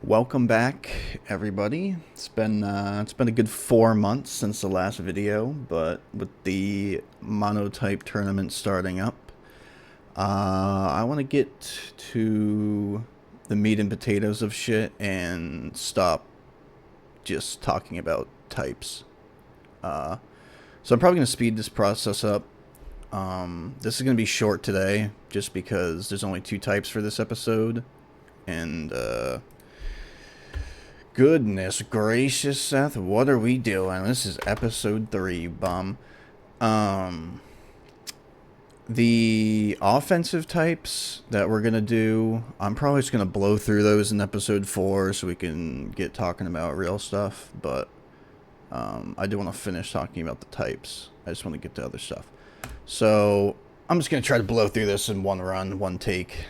Welcome back, everybody. It's been a good 4 months since the last video, but with the monotype tournament starting up, I want to get to the meat and potatoes of shit and stop just talking about types. So I'm probably gonna speed this process up. This is gonna be short today, just because there's only 2 types for this episode, and goodness gracious, Seth, what are we doing? This is episode 3, bum. The offensive types that we're gonna do, I'm probably just gonna blow through those in episode 4 so we can get talking about real stuff, but I do want to finish talking about the types. I just want to get to other stuff. So I'm just gonna try to blow through this in one run, one take.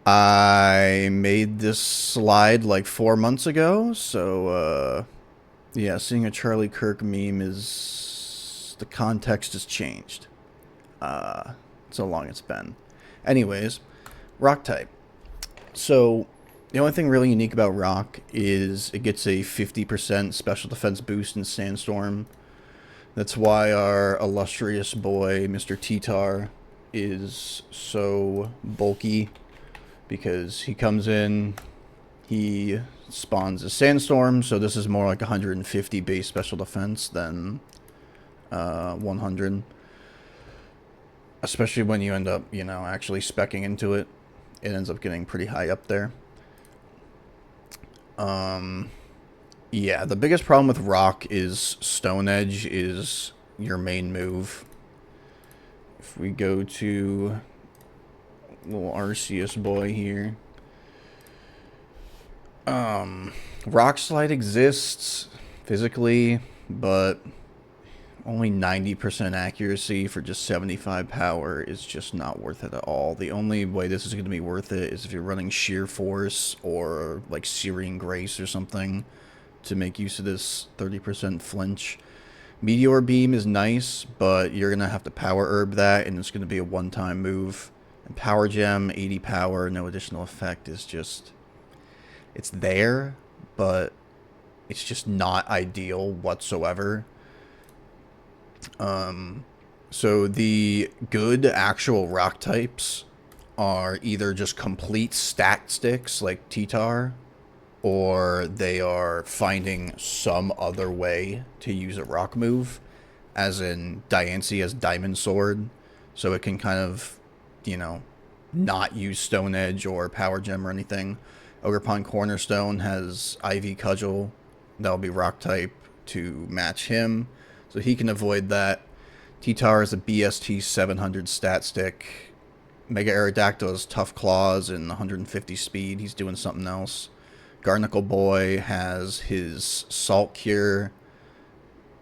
I made this slide like 4 months ago, so yeah, seeing a Charlie Kirk meme is... the context has changed. So long it's been. Anyways, rock type. So the only thing really unique about rock is it gets a 50% special defense boost in Sandstorm. That's why our illustrious boy, Mr. T-Tar, is so bulky. Because he comes in, he spawns a Sandstorm, so this is more like 150 base special defense than 100. Especially when you end up, you know, actually speccing into it. It ends up getting pretty high up there. Yeah, the biggest problem with rock is Stone Edge is your main move. If we go to little Arceus boy here. Rock Slide exists physically, but only 90% accuracy for just 75 power is just not worth it at all. The only way this is going to be worth it is if you're running Sheer Force or like Searing Grace or something to make use of this 30% flinch. Meteor Beam is nice, but you're going to have to power herb that, and it's going to be a one-time move. And Power Gem, 80 power, no additional effect is just... it's there, but it's just not ideal whatsoever. So the good actual rock types are either just complete stat sticks like T-Tar, or they are finding some other way to use a rock move, as in Diancie has Diamond Sword, so it can kind of, you know, not use Stone Edge or Power Gem or anything. Ogerpon Cornerstone has Ivy Cudgel, that'll be rock type to match him, so he can avoid that. T-Tar is a BST 700 stat stick. Mega Aerodactyl has Tough Claws and 150 speed, he's doing something else. Garnacle Boy has his Salt Cure,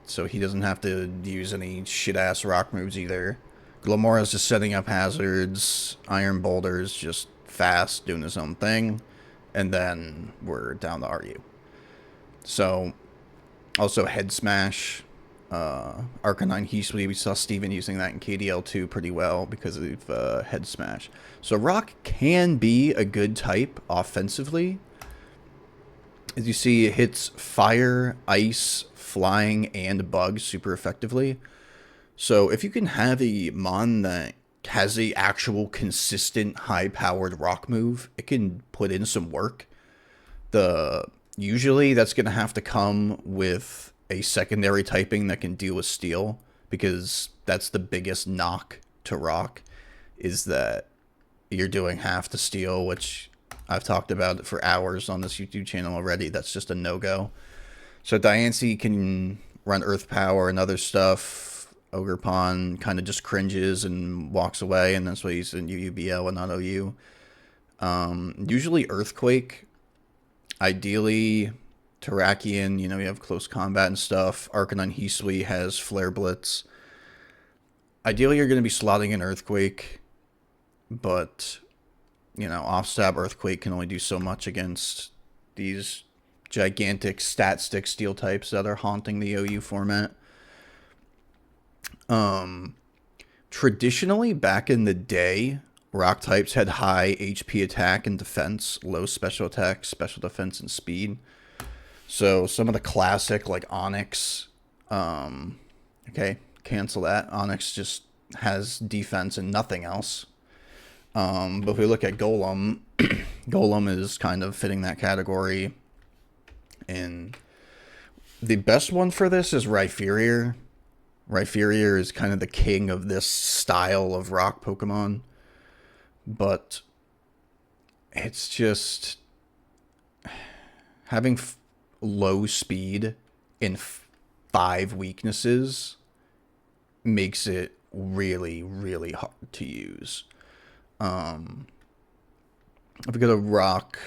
so he doesn't have to use any shit-ass rock moves either. Glamora's just setting up hazards. Iron Boulder's just fast, doing his own thing. And then we're down to RU. So, also Head Smash. Arcanine Heat-Sweep, we saw Steven using that in KDL 2 pretty well because of Head Smash. So rock can be a good type offensively. As you see, it hits fire, ice, flying, and bug super effectively. So if you can have a mon that has a actual consistent high-powered rock move, it can put in some work. Usually that's going to have to come with a secondary typing that can deal with steel, because that's the biggest knock to rock, is that you're doing half the steel, which I've talked about it for hours on this YouTube channel already. That's just a no-go. So Diancie can run Earth Power and other stuff. Ogerpon kind of just cringes and walks away, and that's why he's in UUBL and not OU. Usually Earthquake. Ideally, Terrakion, you know, you have close combat and stuff. Arcanine Heat-Sweep has Flare Blitz. Ideally, you're going to be slotting in Earthquake, but... you know, off-stab Earthquake can only do so much against these gigantic stat stick steel types that are haunting the OU format. Traditionally, back in the day, Rock types had high HP attack and defense, low special attack, special defense, and speed. So some of the classic, like Onyx, okay, cancel that. Onyx just has defense and nothing else. But if we look at Golem, Golem is kind of fitting that category. And the best one for this is Rhyperior. Rhyperior is kind of the king of this style of rock Pokemon. But it's just having low speed and 5 weaknesses makes it really, really hard to use. If we go to rock,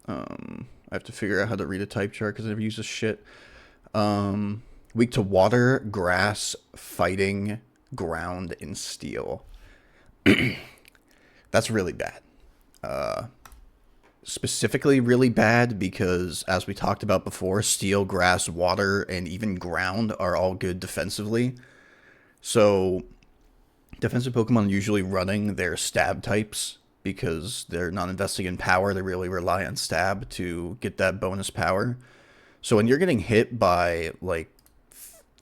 I have to figure out how to read a type chart because I never use this shit. Weak to water, grass, fighting, ground, and steel. That's really bad. Specifically really bad because, as we talked about before, steel, grass, water, and even ground are all good defensively. So defensive Pokemon are usually running their stab types because they're not investing in power. They really rely on stab to get that bonus power. So when you're getting hit by, like,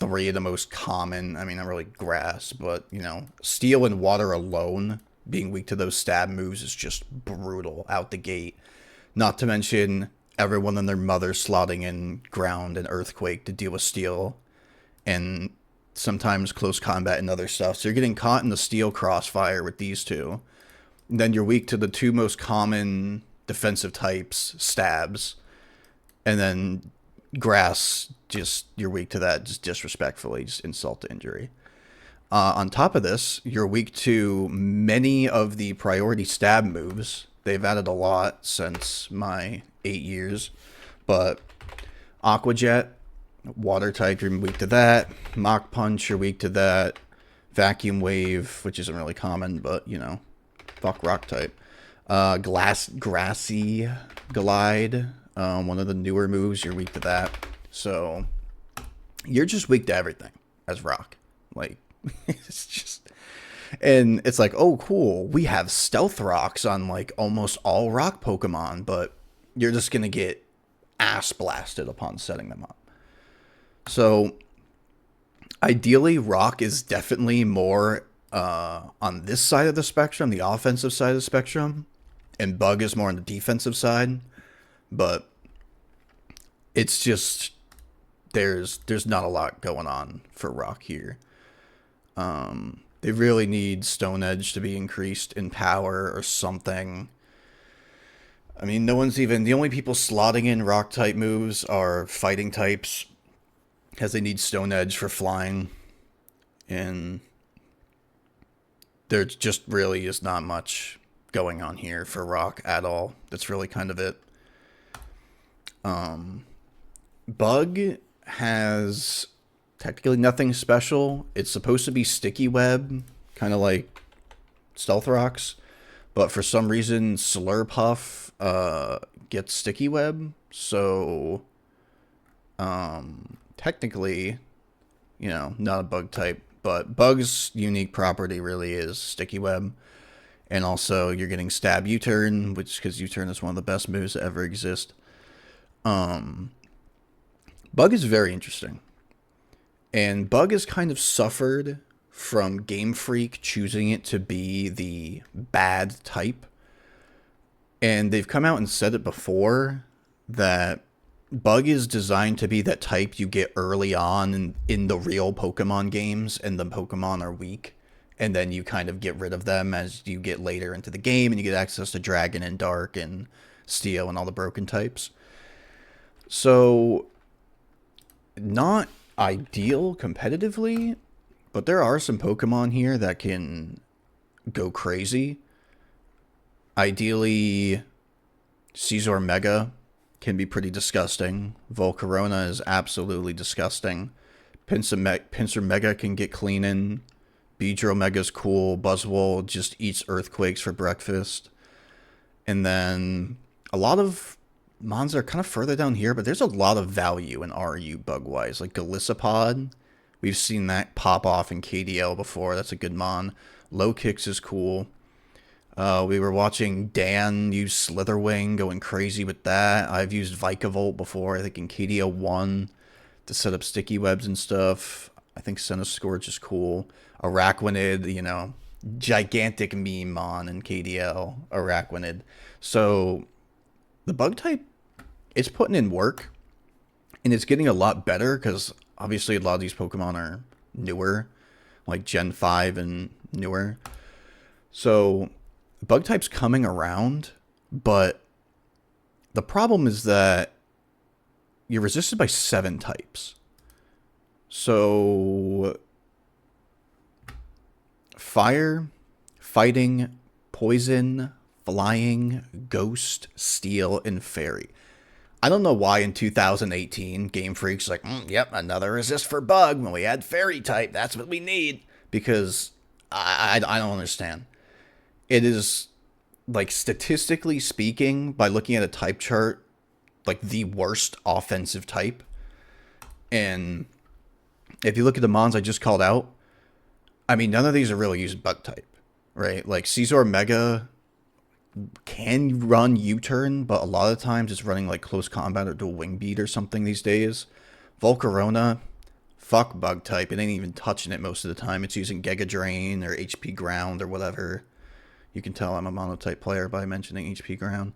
3 of the most common, I mean, not really grass, but, you know, steel and water alone, being weak to those stab moves is just brutal out the gate. Not to mention everyone and their mother slotting in ground and earthquake to deal with steel. And sometimes close combat and other stuff. So you're getting caught in the steel crossfire with these two. And then you're weak to the 2 most common defensive types, stabs. And then grass, just you're weak to that just disrespectfully, just insult to injury. On top of this, you're weak to many of the priority stab moves. They've added a lot since my 8 years. But Aqua Jet, water type, you're weak to that. Mach Punch, you're weak to that. Vacuum Wave, which isn't really common, but, you know, fuck rock type. Grassy Glide, one of the newer moves, you're weak to that. So you're just weak to everything as rock. Like, it's just, and it's like, oh cool, we have stealth rocks on like almost all rock Pokemon, but you're just gonna get ass blasted upon setting them up. So ideally rock is definitely more on this side of the spectrum, the offensive side of the spectrum, and bug is more on the defensive side. But it's just there's not a lot going on for rock here. They really need Stone Edge to be increased in power or something. I mean, no one's even, the only people slotting in rock type moves are fighting types, because they need Stone Edge for flying. And there just really is not much going on here for rock at all. That's really kind of it. Bug has technically nothing special. It's supposed to be Sticky Web, kind of like Stealth Rocks, but for some reason Slurpuff gets Sticky Web, so technically, you know, not a bug type, but Bug's unique property really is Sticky Web. And also you're getting Stab U-Turn, which, because U-Turn is one of the best moves that ever exist. Bug is very interesting. And Bug has kind of suffered from Game Freak choosing it to be the bad type. And they've come out and said it before that Bug is designed to be that type you get early on in the real Pokemon games, and the Pokemon are weak. And then you kind of get rid of them as you get later into the game, and you get access to Dragon and Dark and Steel and all the broken types. So, not ideal competitively, but there are some Pokemon here that can go crazy. Ideally, Caesar Mega can be pretty disgusting. Volcarona is absolutely disgusting. Pinsir Mega can get clean in. Beedrill Mega's cool. Buzzwole just eats earthquakes for breakfast. And then a lot of mons are kind of further down here, but there's a lot of value in RU bug-wise. Like Golisopod, we've seen that pop off in KDL before. That's a good mon. Low Kicks is cool. We were watching Dan use Slitherwing, going crazy with that. I've used Vikavolt before, I think in KDL 1 to set up sticky webs and stuff. I think CENSOR is cool. Araquanid, you know, gigantic meme mon in KDL, Araquanid. So the bug type, it's putting in work, and it's getting a lot better because obviously a lot of these Pokemon are newer, like Gen 5 and newer. So bug type's coming around, but the problem is that you're resisted by 7 types. So fire, fighting, poison, flying, ghost, steel, and fairy. I don't know why in 2018 Game Freak's like, yep, another resist for bug. When we add fairy type, that's what we need. Because I don't understand. It is, like, statistically speaking, by looking at a type chart, like the worst offensive type. And if you look at the mons I just called out, I mean, none of these are really using bug type, right? Like Caesar Mega can run U-turn, but a lot of times it's running like close combat or dual wing beat or something these days. Volcarona, fuck bug type. It ain't even touching it most of the time. It's using Giga Drain or HP Ground or whatever. You can tell I'm a monotype player by mentioning HP Ground.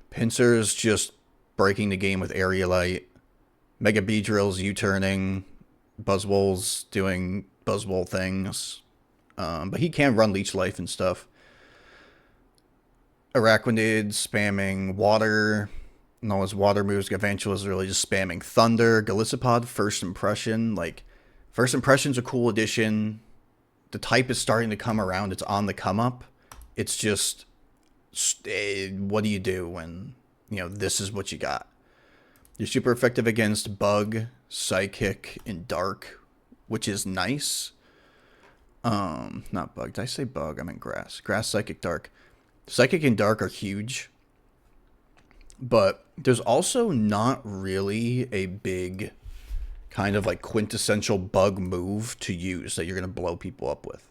Pincers just breaking the game with Aerialite. Mega Beedrill's U-turning. Buzzwole's doing Buzzwole things. But he can run Leech Life and stuff. Araquanid spamming water. And all his water moves. Galvantula's really just spamming thunder. Golisopod, First Impression. Like, First Impression's a cool addition. The type is starting to come around. It's on the come up. It's just, what do you do when, you know, this is what you got? You're super effective against Bug, Psychic, and Dark, which is nice. Not Bug. Did I say Bug? I meant Grass. Grass, Psychic, Dark. Psychic and Dark are huge. But there's also not really a big kind of like quintessential bug move to use that you're going to blow people up with.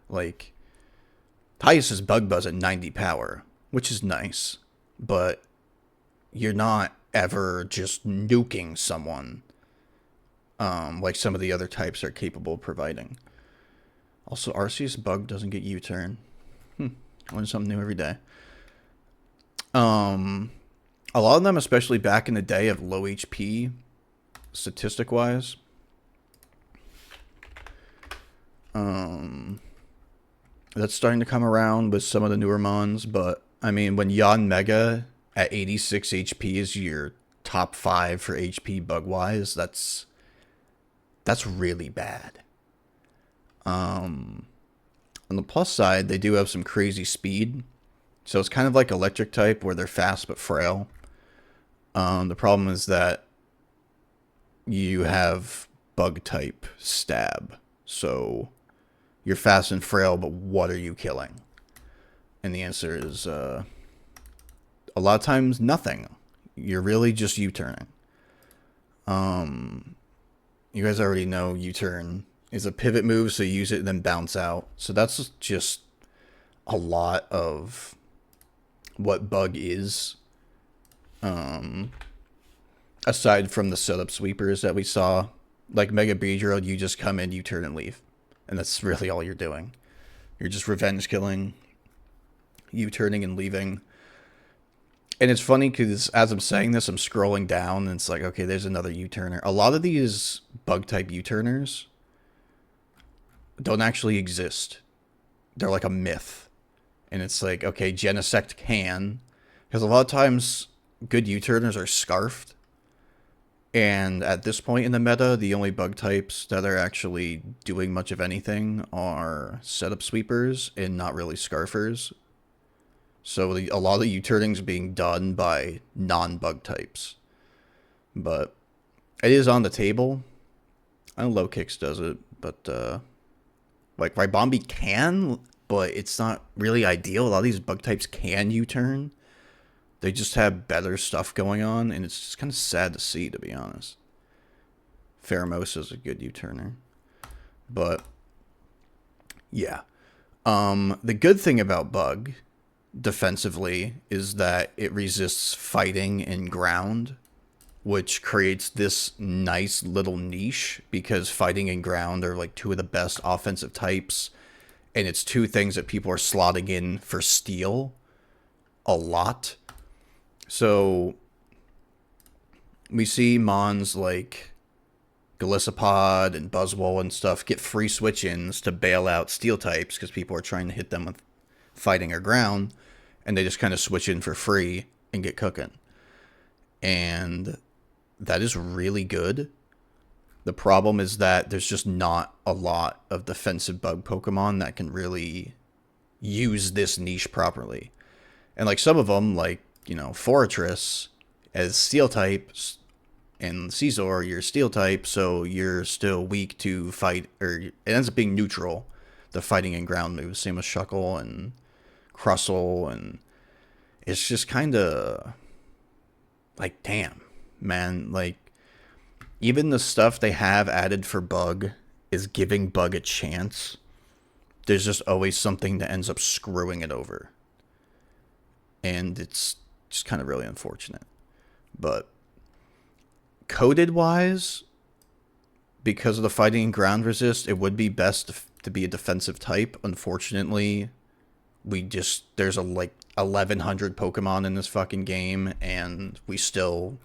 Like, highest is Bug Buzz at 90 power, which is nice. But you're not ever just nuking someone like some of the other types are capable of providing. Also, Arceus Bug doesn't get U-turn. Learn something new every day. A lot of them, especially back in the day, of low HP, statistic-wise. That's starting to come around with some of the newer mons, but, I mean, when Yon Mega at 86 HP is your top 5 for HP bug-wise, that's really bad. On the plus side, they do have some crazy speed. So it's kind of like electric type where they're fast but frail. The problem is that you have bug type stab. So you're fast and frail, but what are you killing? And the answer is a lot of times nothing. You're really just U-turning. You guys already know U-turn is a pivot move, so you use it and then bounce out. So that's just a lot of what bug is. Aside from the setup sweepers that we saw, like Mega Beedrill, you just come in, U-turn, and leave. And that's really all you're doing. You're just revenge killing, U-turning, and leaving. And it's funny because as I'm saying this, I'm scrolling down, and it's like, okay, there's another U-turner. A lot of these bug-type U-turners don't actually exist. They're like a myth. And it's like, okay, Genesect can. Because a lot of times, good U-turners are scarfed. And at this point in the meta, the only bug types that are actually doing much of anything are setup sweepers and not really scarfers. So a lot of the U-turning's being done by non-bug types. But it is on the table. I know Low Kicks does it, but like Ribombee can, but it's not really ideal. A lot of these bug types can U-turn. They just have better stuff going on, and it's just kind of sad to see, to be honest. Pheromosa's a good U-turner. But, yeah. The good thing about bug defensively is that it resists fighting in ground, which creates this nice little niche because fighting and ground are like two of the best offensive types, and it's two things that people are slotting in for steal a lot. So we see mons like Galissapod and Buzzwole and stuff get free switch-ins to bail out steel types because people are trying to hit them with fighting or ground, and they just kind of switch in for free and get cooking. And that is really good. The problem is that there's just not a lot of defensive bug Pokemon that can really use this niche properly. And like some of them, like, you know, Fortress as steel types, and CENSOR, you're steel type, so you're still weak to fight, or it ends up being neutral, the fighting and ground moves. Same with Shuckle and Crustle, and it's just kind of like, damn, man. Like, even the stuff they have added for Bug is giving Bug a chance. There's just always something that ends up screwing it over. And it's just kind of really unfortunate. But coded wise, because of the fighting and ground resist, it would be best to be a defensive type. Unfortunately, there's like 1,100 Pokemon in this fucking game, and we still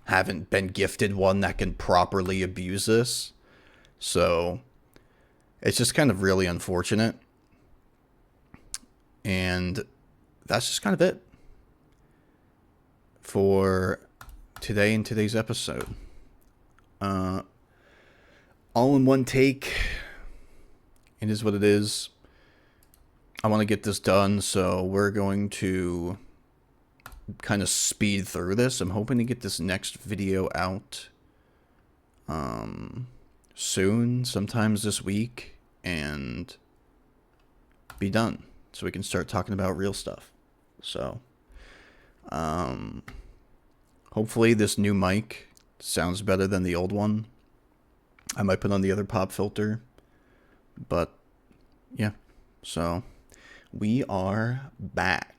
haven't been gifted one that can properly abuse this. So it's just kind of really unfortunate. And that's just kind of it for today in today's episode. All in one take. It is what it is. I want to get this done, so we're going to kind of speed through this. I'm hoping to get this next video out soon, sometimes this week, and be done so we can start talking about real stuff. So hopefully this new mic sounds better than the old one. I might put on the other pop filter, but yeah, so we are back.